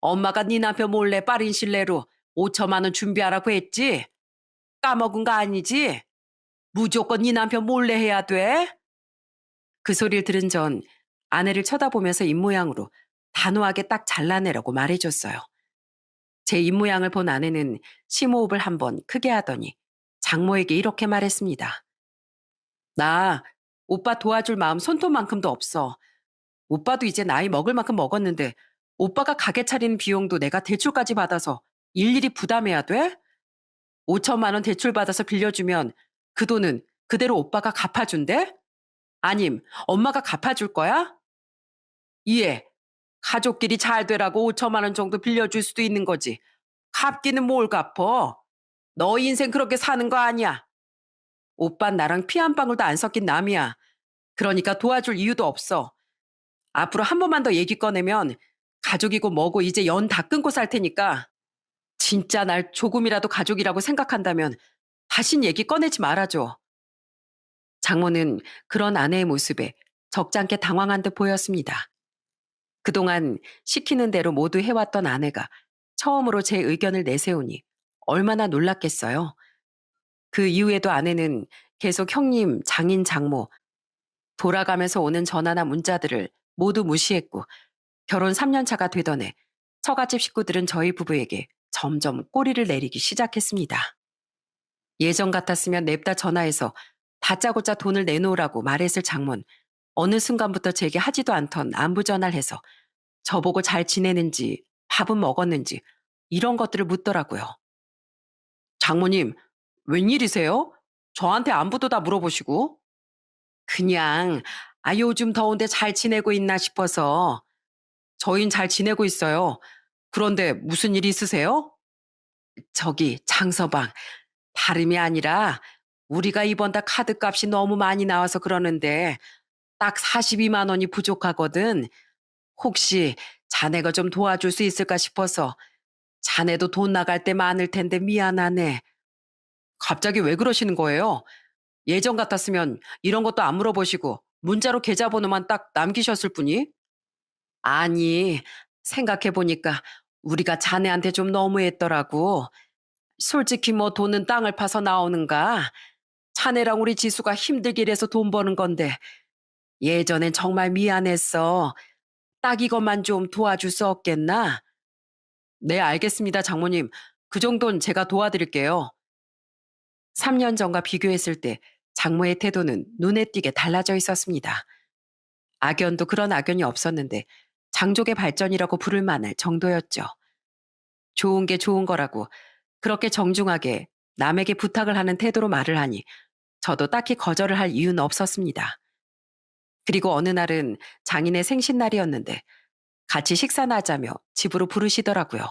엄마가 네 남편 몰래 빠른 신뢰로 5천만 원 준비하라고 했지? 까먹은 거 아니지? 무조건 네 남편 몰래 해야 돼? 그 소리를 들은 전 아내를 쳐다보면서 입모양으로 단호하게 딱 잘라내라고 말해줬어요. 제 입모양을 본 아내는 심호흡을 한번 크게 하더니 장모에게 이렇게 말했습니다. 나 오빠 도와줄 마음 손톱만큼도 없어. 오빠도 이제 나이 먹을 만큼 먹었는데 오빠가 가게 차리는 비용도 내가 대출까지 받아서 일일이 부담해야 돼? 5천만 원 대출 받아서 빌려주면 그 돈은 그대로 오빠가 갚아준대? 아님 엄마가 갚아줄 거야? 이해. 가족끼리 잘 되라고 5천만 원 정도 빌려줄 수도 있는 거지. 갚기는 뭘 갚어? 너 인생 그렇게 사는 거 아니야. 오빤 나랑 피 한 방울도 안 섞인 남이야. 그러니까 도와줄 이유도 없어. 앞으로 한 번만 더 얘기 꺼내면 가족이고 뭐고 이제 연 다 끊고 살 테니까 진짜 날 조금이라도 가족이라고 생각한다면 다신 얘기 꺼내지 말아줘. 장모는 그런 아내의 모습에 적잖게 당황한 듯 보였습니다. 그동안 시키는 대로 모두 해왔던 아내가 처음으로 제 의견을 내세우니 얼마나 놀랐겠어요. 그 이후에도 아내는 계속 형님, 장인, 장모, 돌아가면서 오는 전화나 문자들을 모두 무시했고 결혼 3년 차가 되던 해 처갓집 식구들은 저희 부부에게 점점 꼬리를 내리기 시작했습니다. 예전 같았으면 냅다 전화해서 다짜고짜 돈을 내놓으라고 말했을 장모는 어느 순간부터 제게 하지도 않던 안부 전화를 해서 저보고 잘 지내는지 밥은 먹었는지 이런 것들을 묻더라고요. 장모님, 웬일이세요? 저한테 안부도 다 물어보시고. 그냥 요즘 더운데 잘 지내고 있나 싶어서. 저흰 잘 지내고 있어요. 그런데 무슨 일 있으세요? 저기 장서방, 다름이 아니라 우리가 이번 달 카드값이 너무 많이 나와서 그러는데 딱 42만 원이 부족하거든. 혹시 자네가 좀 도와줄 수 있을까 싶어서. 자네도 돈 나갈 때 많을 텐데 미안하네. 갑자기 왜 그러시는 거예요? 예전 같았으면 이런 것도 안 물어보시고 문자로 계좌번호만 딱 남기셨을 뿐이? 아니, 생각해보니까 우리가 자네한테 좀 너무했더라고. 솔직히 뭐 돈은 땅을 파서 나오는가? 자네랑 우리 지수가 힘들게 일해서 돈 버는 건데 예전엔 정말 미안했어. 딱 이것만 좀 도와줄 수 없겠나? 네, 알겠습니다, 장모님. 그 정도는 제가 도와드릴게요. 3년 전과 비교했을 때 장모의 태도는 눈에 띄게 달라져 있었습니다. 악연도 그런 악연이 없었는데 장족의 발전이라고 부를 만할 정도였죠. 좋은 게 좋은 거라고 그렇게 정중하게 남에게 부탁을 하는 태도로 말을 하니 저도 딱히 거절을 할 이유는 없었습니다. 그리고 어느 날은 장인의 생신날이었는데 같이 식사나 하자며 집으로 부르시더라고요.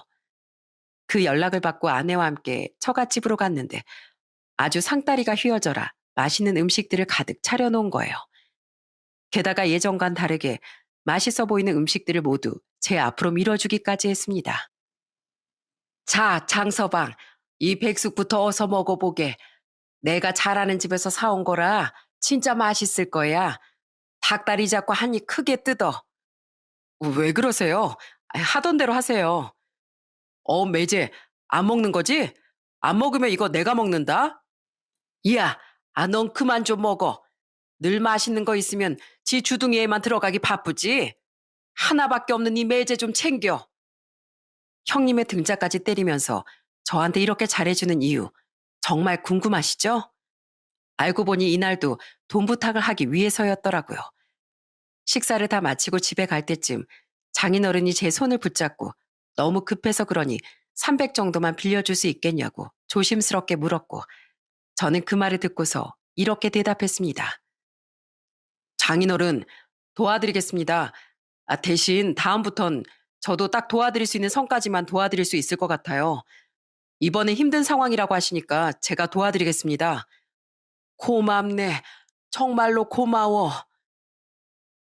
그 연락을 받고 아내와 함께 처갓집으로 갔는데 아주 상다리가 휘어져라 맛있는 음식들을 가득 차려놓은 거예요. 게다가 예전과는 다르게 맛있어 보이는 음식들을 모두 제 앞으로 밀어주기까지 했습니다. 자, 장서방, 이 백숙부터 어서 먹어보게. 내가 잘하는 집에서 사온 거라 진짜 맛있을 거야. 닭다리 잡고 한 입 크게 뜯어. 왜 그러세요? 하던 대로 하세요. 매제, 안 먹는 거지? 안 먹으면 이거 내가 먹는다? 야, 넌 그만 좀 먹어. 늘 맛있는 거 있으면 지 주둥이에만 들어가기 바쁘지? 하나밖에 없는 이 매제 좀 챙겨. 형님의 등짝까지 때리면서 저한테 이렇게 잘해주는 이유 정말 궁금하시죠? 알고 보니 이날도 돈 부탁을 하기 위해서였더라고요. 식사를 다 마치고 집에 갈 때쯤 장인어른이 제 손을 붙잡고 너무 급해서 그러니 300 정도만 빌려줄 수 있겠냐고 조심스럽게 물었고 저는 그 말을 듣고서 이렇게 대답했습니다. 장인어른, 도와드리겠습니다. 대신 다음부턴 저도 딱 도와드릴 수 있는 선까지만 도와드릴 수 있을 것 같아요. 이번에 힘든 상황이라고 하시니까 제가 도와드리겠습니다. 고맙네. 정말로 고마워.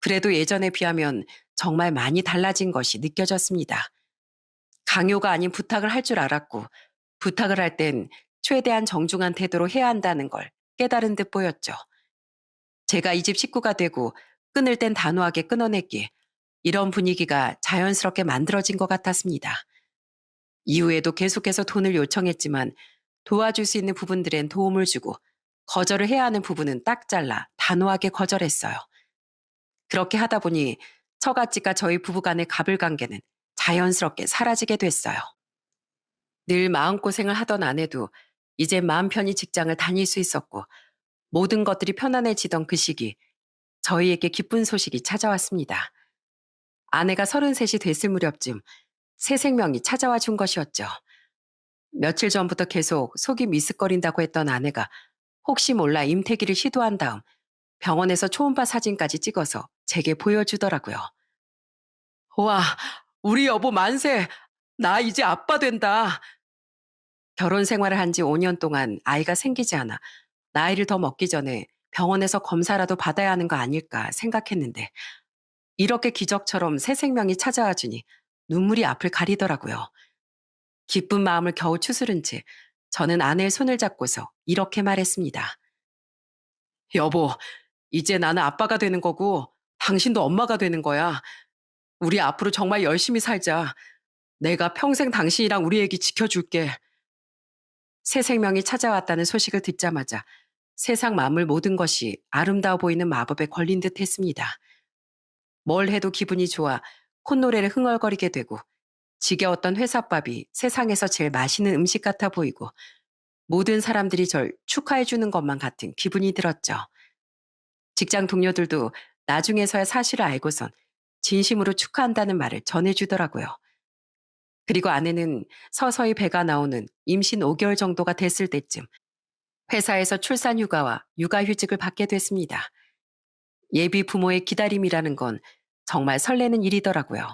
그래도 예전에 비하면 정말 많이 달라진 것이 느껴졌습니다. 강요가 아닌 부탁을 할 줄 알았고 부탁을 할 땐 최대한 정중한 태도로 해야 한다는 걸 깨달은 듯 보였죠. 제가 이 집 식구가 되고 끊을 땐 단호하게 끊어냈기에 이런 분위기가 자연스럽게 만들어진 것 같았습니다. 이후에도 계속해서 돈을 요청했지만 도와줄 수 있는 부분들엔 도움을 주고 거절을 해야 하는 부분은 딱 잘라 단호하게 거절했어요. 그렇게 하다 보니 처갓집과 저희 부부간의 갑을관계는 자연스럽게 사라지게 됐어요. 늘 마음고생을 하던 아내도 이제 마음 편히 직장을 다닐 수 있었고 모든 것들이 편안해지던 그 시기 저희에게 기쁜 소식이 찾아왔습니다. 아내가 33이 됐을 무렵쯤 새 생명이 찾아와 준 것이었죠. 며칠 전부터 계속 속이 미스거린다고 했던 아내가 혹시 몰라 임태기를 시도한 다음 병원에서 초음파 사진까지 찍어서 제게 보여주더라고요. 와, 우리 여보 만세! 나 이제 아빠 된다. 결혼 생활을 한 지 5년 동안 아이가 생기지 않아 나이를 더 먹기 전에 병원에서 검사라도 받아야 하는 거 아닐까 생각했는데 이렇게 기적처럼 새 생명이 찾아와 주니 눈물이 앞을 가리더라고요. 기쁜 마음을 겨우 추스른 채 저는 아내의 손을 잡고서 이렇게 말했습니다. 여보, 이제 나는 아빠가 되는 거고 당신도 엄마가 되는 거야. 우리 앞으로 정말 열심히 살자. 내가 평생 당신이랑 우리 애기 지켜줄게. 새 생명이 찾아왔다는 소식을 듣자마자 세상 만물 모든 것이 아름다워 보이는 마법에 걸린 듯 했습니다. 뭘 해도 기분이 좋아 콧노래를 흥얼거리게 되고 지겨웠던 회삿밥이 세상에서 제일 맛있는 음식 같아 보이고 모든 사람들이 절 축하해 주는 것만 같은 기분이 들었죠. 직장 동료들도 나중에서야 사실을 알고선 진심으로 축하한다는 말을 전해주더라고요. 그리고 아내는 서서히 배가 나오는 임신 5개월 정도가 됐을 때쯤 회사에서 출산 휴가와 육아휴직을 받게 됐습니다. 예비 부모의 기다림이라는 건 정말 설레는 일이더라고요.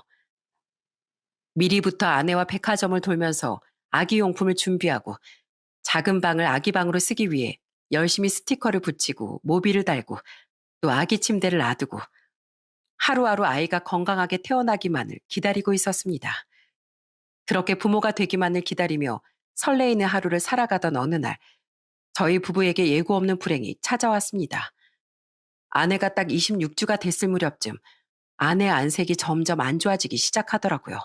미리부터 아내와 백화점을 돌면서 아기 용품을 준비하고 작은 방을 아기 방으로 쓰기 위해 열심히 스티커를 붙이고 모비를 달고 또 아기 침대를 놔두고 하루하루 아이가 건강하게 태어나기만을 기다리고 있었습니다. 그렇게 부모가 되기만을 기다리며 설레이는 하루를 살아가던 어느 날, 저희 부부에게 예고 없는 불행이 찾아왔습니다. 아내가 딱 26주가 됐을 무렵쯤 아내 안색이 점점 안 좋아지기 시작하더라고요.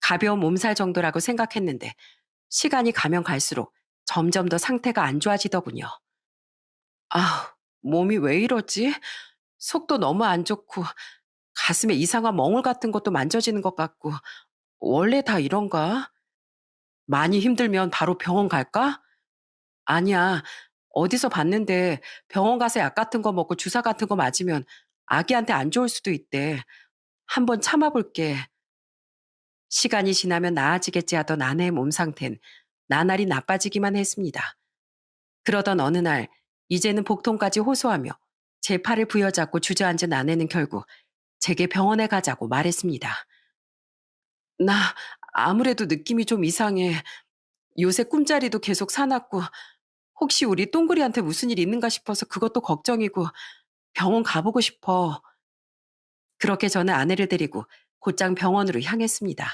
가벼운 몸살 정도라고 생각했는데 시간이 가면 갈수록 점점 더 상태가 안 좋아지더군요. 아, 몸이 왜 이러지? 속도 너무 안 좋고 가슴에 이상한 멍울 같은 것도 만져지는 것 같고 원래 다 이런가? 많이 힘들면 바로 병원 갈까? 아니야. 어디서 봤는데 병원 가서 약 같은 거 먹고 주사 같은 거 맞으면 아기한테 안 좋을 수도 있대. 한번 참아볼게. 시간이 지나면 나아지겠지 하던 아내의 몸 상태는 나날이 나빠지기만 했습니다. 그러던 어느 날, 이제는 복통까지 호소하며 제 팔을 부여잡고 주저앉은 아내는 결국 제게 병원에 가자고 말했습니다. 나 아무래도 느낌이 좀 이상해. 요새 꿈자리도 계속 사납고 혹시 우리 똥구리한테 무슨 일 있는가 싶어서 그것도 걱정이고 병원 가보고 싶어. 그렇게 저는 아내를 데리고 곧장 병원으로 향했습니다.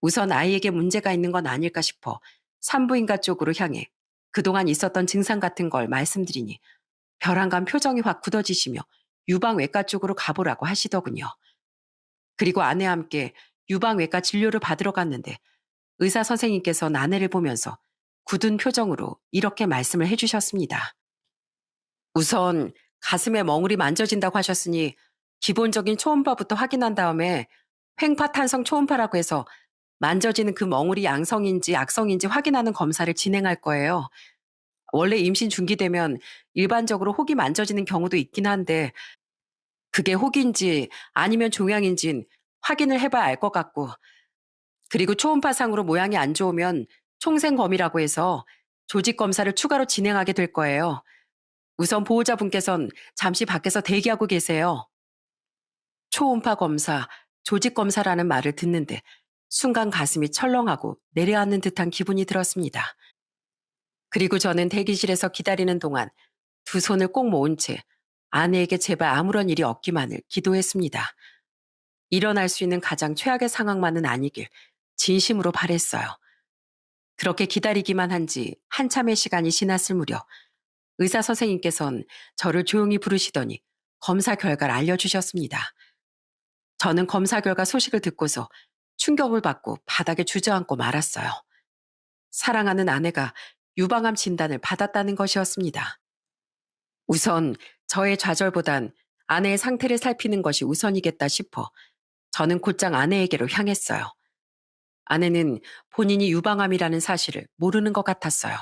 우선 아이에게 문제가 있는 건 아닐까 싶어 산부인과 쪽으로 향해 그동안 있었던 증상 같은 걸 말씀드리니 벼랑간 표정이 확 굳어지시며 유방외과 쪽으로 가보라고 하시더군요. 그리고 아내와 함께 유방외과 진료를 받으러 갔는데 의사 선생님께서 아내를 보면서 굳은 표정으로 이렇게 말씀을 해주셨습니다. 우선 가슴에 멍울이 만져진다고 하셨으니 기본적인 초음파부터 확인한 다음에 횡파탄성 초음파라고 해서 만져지는 그 멍울이 양성인지 악성인지 확인하는 검사를 진행할 거예요. 원래 임신 중기되면 일반적으로 혹이 만져지는 경우도 있긴 한데 그게 혹인지 아니면 종양인진 확인을 해봐야 알 것 같고 그리고 초음파상으로 모양이 안 좋으면 총생검이라고 해서 조직 검사를 추가로 진행하게 될 거예요. 우선 보호자분께선 잠시 밖에서 대기하고 계세요. 초음파 검사, 조직 검사라는 말을 듣는데 순간 가슴이 철렁하고 내려앉는 듯한 기분이 들었습니다. 그리고 저는 대기실에서 기다리는 동안 두 손을 꼭 모은 채 아내에게 제발 아무런 일이 없기만을 기도했습니다. 일어날 수 있는 가장 최악의 상황만은 아니길 진심으로 바랬어요. 그렇게 기다리기만 한 지 한참의 시간이 지났을 무렵 의사 선생님께서는 저를 조용히 부르시더니 검사 결과를 알려주셨습니다. 저는 검사 결과 소식을 듣고서 충격을 받고 바닥에 주저앉고 말았어요. 사랑하는 아내가 유방암 진단을 받았다는 것이었습니다. 우선 저의 좌절보단 아내의 상태를 살피는 것이 우선이겠다 싶어 저는 곧장 아내에게로 향했어요. 아내는 본인이 유방암이라는 사실을 모르는 것 같았어요.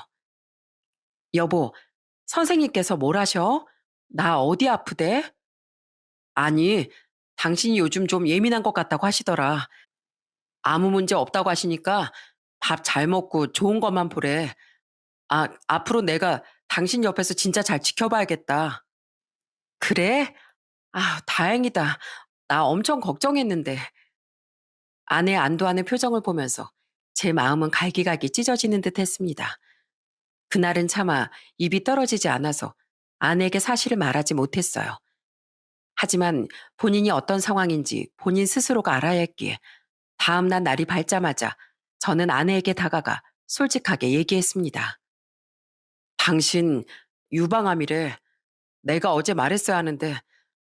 여보, 선생님께서 뭘 하셔? 나 어디 아프대? 아니, 당신이 요즘 좀 예민한 것 같다고 하시더라. 아무 문제 없다고 하시니까 밥 잘 먹고 좋은 것만 보래. 아, 앞으로 내가 당신 옆에서 진짜 잘 지켜봐야겠다. 그래? 아, 다행이다. 나 엄청 걱정했는데. 아내 안도하는 표정을 보면서 제 마음은 갈기갈기 찢어지는 듯 했습니다. 그날은 차마 입이 떨어지지 않아서 아내에게 사실을 말하지 못했어요. 하지만 본인이 어떤 상황인지 본인 스스로가 알아야 했기에 다음날 날이 밝자마자 저는 아내에게 다가가 솔직하게 얘기했습니다. 당신 유방암이래. 내가 어제 말했어야 하는데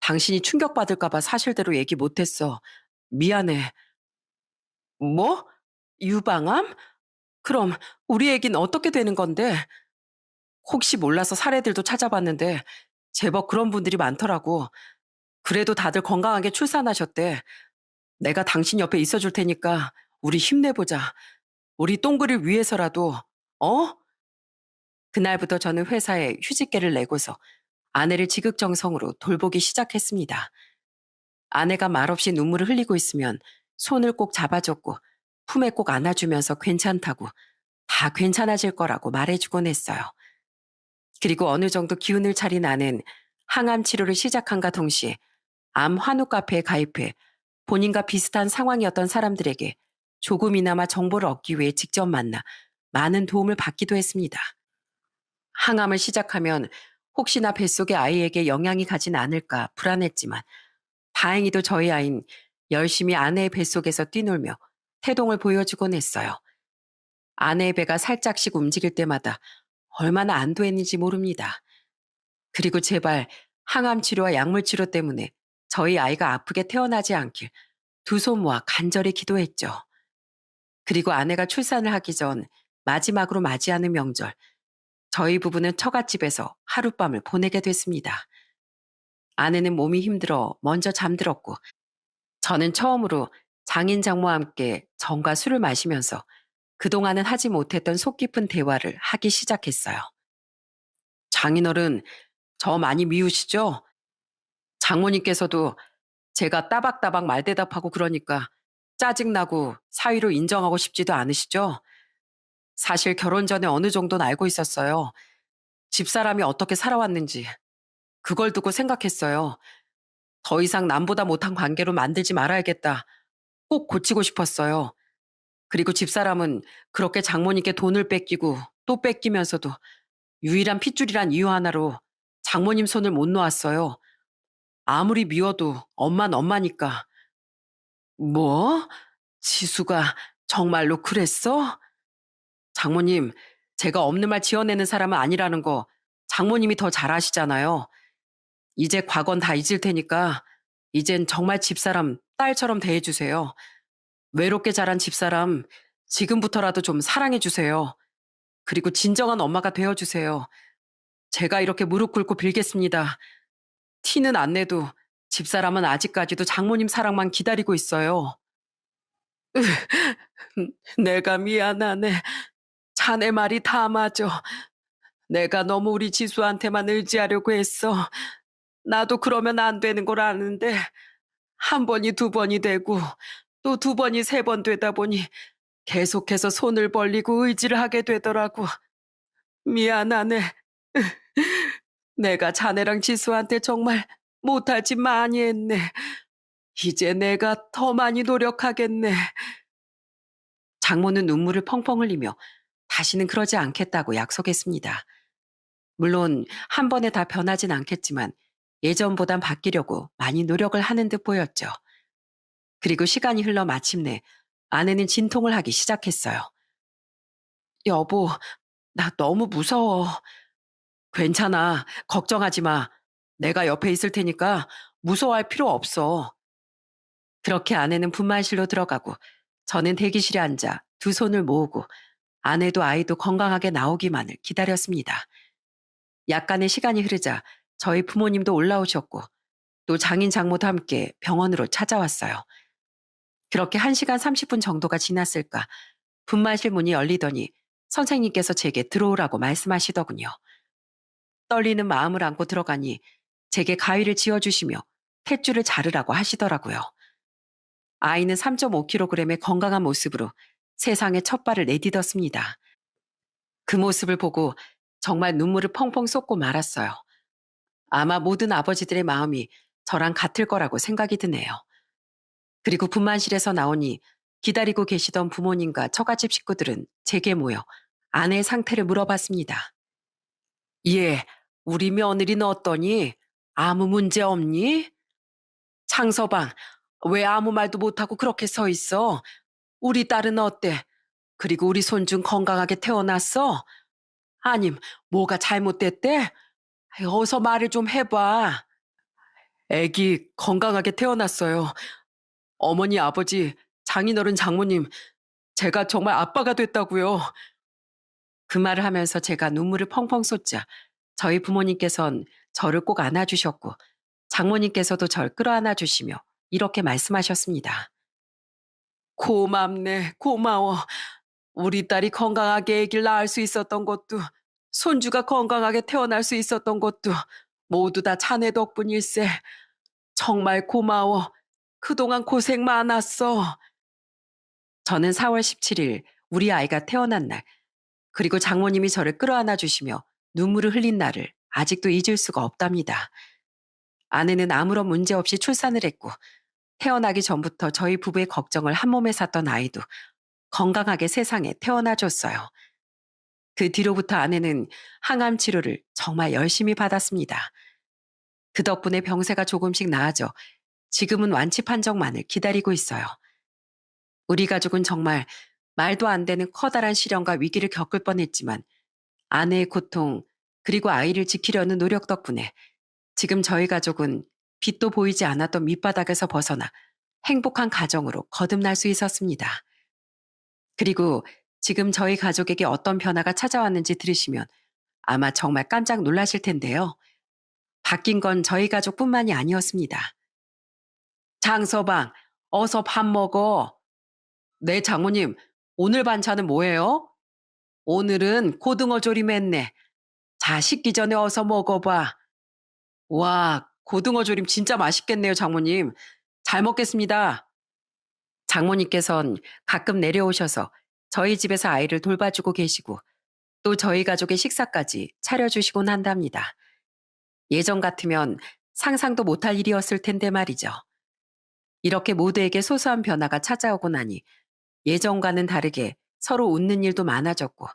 당신이 충격받을까봐 사실대로 얘기 못했어. 미안해. 뭐? 유방암? 그럼 우리 애긴 어떻게 되는 건데? 혹시 몰라서 사례들도 찾아봤는데 제법 그런 분들이 많더라고. 그래도 다들 건강하게 출산하셨대. 내가 당신 옆에 있어줄 테니까 우리 힘내보자. 우리 똥그릴 위해서라도, 어? 그날부터 저는 회사에 휴직계를 내고서 아내를 지극정성으로 돌보기 시작했습니다. 아내가 말없이 눈물을 흘리고 있으면 손을 꼭 잡아줬고 품에 꼭 안아주면서 괜찮다고 다 괜찮아질 거라고 말해주곤 했어요. 그리고 어느 정도 기운을 차린 아내는 항암 치료를 시작한과 동시에 암 환우 카페에 가입해 본인과 비슷한 상황이었던 사람들에게 조금이나마 정보를 얻기 위해 직접 만나 많은 도움을 받기도 했습니다. 항암을 시작하면 혹시나 뱃속의 아이에게 영향이 가진 않을까 불안했지만 다행히도 저희 아이는 열심히 아내의 뱃속에서 뛰놀며 태동을 보여주곤 했어요. 아내의 배가 살짝씩 움직일 때마다 얼마나 안도했는지 모릅니다. 그리고 제발 항암 치료와 약물 치료 때문에 저희 아이가 아프게 태어나지 않길 두 손 모아 간절히 기도했죠. 그리고 아내가 출산을 하기 전 마지막으로 맞이하는 명절, 저희 부부는 처갓집에서 하룻밤을 보내게 됐습니다. 아내는 몸이 힘들어 먼저 잠들었고, 저는 처음으로 장인 장모와 함께 정과 술을 마시면서 그동안은 하지 못했던 속 깊은 대화를 하기 시작했어요. 장인어른, 저 많이 미우시죠? 장모님께서도 제가 따박따박 말대답하고 그러니까 짜증나고 사위로 인정하고 싶지도 않으시죠? 사실 결혼 전에 어느 정도는 알고 있었어요. 집사람이 어떻게 살아왔는지. 그걸 두고 생각했어요. 더 이상 남보다 못한 관계로 만들지 말아야겠다. 꼭 고치고 싶었어요. 그리고 집사람은 그렇게 장모님께 돈을 뺏기고 또 뺏기면서도 유일한 핏줄이란 이유 하나로 장모님 손을 못 놓았어요. 아무리 미워도 엄만 엄마니까. 뭐? 지수가 정말로 그랬어? 장모님, 제가 없는 말 지어내는 사람은 아니라는 거 장모님이 더 잘 아시잖아요. 이제 과거는 다 잊을 테니까 이젠 정말 집사람, 딸처럼 대해주세요. 외롭게 자란 집사람, 지금부터라도 좀 사랑해주세요. 그리고 진정한 엄마가 되어주세요. 제가 이렇게 무릎 꿇고 빌겠습니다. 티는 안 내도 집사람은 아직까지도 장모님 사랑만 기다리고 있어요. 내가 미안하네. 자네 말이 다 맞아. 내가 너무 우리 지수한테만 의지하려고 했어. 나도 그러면 안 되는 걸 아는데 한 번이 두 번이 되고 또 두 번이 세 번 되다 보니 계속해서 손을 벌리고 의지를 하게 되더라고. 미안하네. 내가 자네랑 지수한테 정말 못할 짓 많이 했네. 이제 내가 더 많이 노력하겠네. 장모는 눈물을 펑펑 흘리며 다시는 그러지 않겠다고 약속했습니다. 물론 한 번에 다 변하진 않겠지만 예전보단 바뀌려고 많이 노력을 하는 듯 보였죠. 그리고 시간이 흘러 마침내 아내는 진통을 하기 시작했어요. 여보, 나 너무 무서워. 괜찮아. 걱정하지 마. 내가 옆에 있을 테니까 무서워할 필요 없어. 그렇게 아내는 분만실로 들어가고 저는 대기실에 앉아 두 손을 모으고 아내도 아이도 건강하게 나오기만을 기다렸습니다. 약간의 시간이 흐르자 저희 부모님도 올라오셨고 또 장인 장모도 함께 병원으로 찾아왔어요. 그렇게 1시간 30분 정도가 지났을까 분만실 문이 열리더니 선생님께서 제게 들어오라고 말씀하시더군요. 떨리는 마음을 안고 들어가니 제게 가위를 쥐어주시며 탯줄을 자르라고 하시더라고요. 아이는 3.5kg의 건강한 모습으로 세상에 첫 발을 내딛었습니다. 그 모습을 보고 정말 눈물을 펑펑 쏟고 말았어요. 아마 모든 아버지들의 마음이 저랑 같을 거라고 생각이 드네요. 그리고 분만실에서 나오니 기다리고 계시던 부모님과 처갓집 식구들은 제게 모여 아내의 상태를 물어봤습니다. 예, 우리 며느리는 어떠니? 아무 문제 없니? 창서방, 왜 아무 말도 못하고 그렇게 서 있어? 우리 딸은 어때? 그리고 우리 손준 건강하게 태어났어? 아님, 뭐가 잘못됐대? 어서 말을 좀 해봐. 애기 건강하게 태어났어요. 어머니, 아버지, 장인어른, 장모님, 제가 정말 아빠가 됐다고요. 그 말을 하면서 제가 눈물을 펑펑 쏟자 저희 부모님께선 저를 꼭 안아주셨고 장모님께서도 절 끌어안아 주시며 이렇게 말씀하셨습니다. 고맙네, 고마워. 우리 딸이 건강하게 아기를 낳을 수 있었던 것도 손주가 건강하게 태어날 수 있었던 것도 모두 다 자네 덕분일세. 정말 고마워. 그동안 고생 많았어. 저는 4월 17일 우리 아이가 태어난 날 그리고 장모님이 저를 끌어안아 주시며 눈물을 흘린 날을 아직도 잊을 수가 없답니다. 아내는 아무런 문제 없이 출산을 했고 태어나기 전부터 저희 부부의 걱정을 한 몸에 샀던 아이도 건강하게 세상에 태어나 줬어요. 그 뒤로부터 아내는 항암 치료를 정말 열심히 받았습니다. 그 덕분에 병세가 조금씩 나아져 지금은 완치 판정만을 기다리고 있어요. 우리 가족은 정말 말도 안 되는 커다란 시련과 위기를 겪을 뻔했지만 아내의 고통 그리고 아이를 지키려는 노력 덕분에 지금 저희 가족은 빛도 보이지 않았던 밑바닥에서 벗어나 행복한 가정으로 거듭날 수 있었습니다. 그리고 지금 저희 가족에게 어떤 변화가 찾아왔는지 들으시면 아마 정말 깜짝 놀라실 텐데요. 바뀐 건 저희 가족뿐만이 아니었습니다. 장서방, 어서 밥 먹어. 네, 장모님, 오늘 반찬은 뭐예요? 오늘은 고등어 조림했네. 자, 식기 전에 어서 먹어봐. 와, 고등어 조림 진짜 맛있겠네요, 장모님. 잘 먹겠습니다. 장모님께선 가끔 내려오셔서 저희 집에서 아이를 돌봐주고 계시고 또 저희 가족의 식사까지 차려주시곤 한답니다. 예전 같으면 상상도 못할 일이었을 텐데 말이죠. 이렇게 모두에게 소소한 변화가 찾아오고 나니 예전과는 다르게 서로 웃는 일도 많아졌고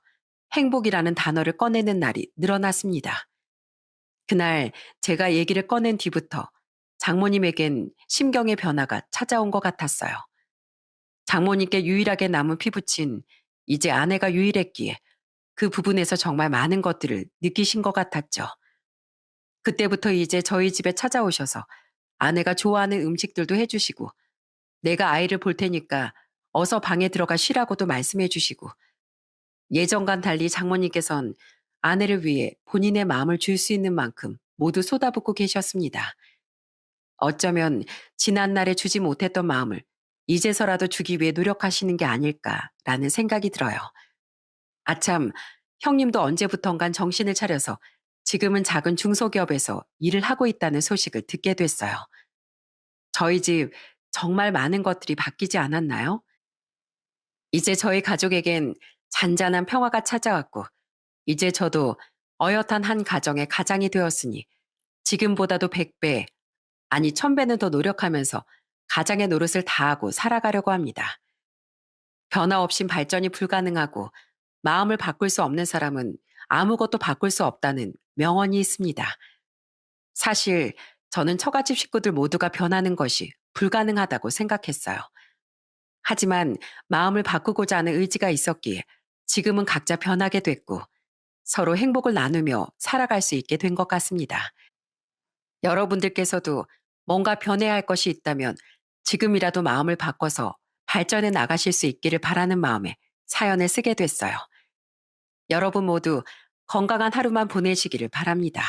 행복이라는 단어를 꺼내는 날이 늘어났습니다. 그날 제가 얘기를 꺼낸 뒤부터 장모님에겐 심경의 변화가 찾아온 것 같았어요. 장모님께 유일하게 남은 피부친 이제 아내가 유일했기에 그 부분에서 정말 많은 것들을 느끼신 것 같았죠. 그때부터 이제 저희 집에 찾아오셔서 아내가 좋아하는 음식들도 해주시고 내가 아이를 볼 테니까 어서 방에 들어가 쉬라고도 말씀해 주시고 예전과는 달리 장모님께선 아내를 위해 본인의 마음을 줄 수 있는 만큼 모두 쏟아붓고 계셨습니다. 어쩌면 지난날에 주지 못했던 마음을 이제서라도 주기 위해 노력하시는 게 아닐까라는 생각이 들어요. 아참, 형님도 언제부턴간 정신을 차려서 지금은 작은 중소기업에서 일을 하고 있다는 소식을 듣게 됐어요. 저희 집 정말 많은 것들이 바뀌지 않았나요? 이제 저희 가족에겐 잔잔한 평화가 찾아왔고, 이제 저도 어엿한 한 가정의 가장이 되었으니 지금보다도 100배, 아니 1000배는 더 노력하면서 가장의 노릇을 다하고 살아가려고 합니다. 변화 없인 발전이 불가능하고 마음을 바꿀 수 없는 사람은 아무것도 바꿀 수 없다는 명언이 있습니다. 사실 저는 처갓집 식구들 모두가 변하는 것이 불가능하다고 생각했어요. 하지만 마음을 바꾸고자 하는 의지가 있었기에 지금은 각자 변하게 됐고 서로 행복을 나누며 살아갈 수 있게 된 것 같습니다. 여러분들께서도 뭔가 변해야 할 것이 있다면 지금이라도 마음을 바꿔서 발전해 나가실 수 있기를 바라는 마음에 사연을 쓰게 됐어요. 여러분 모두 건강한 하루만 보내시기를 바랍니다.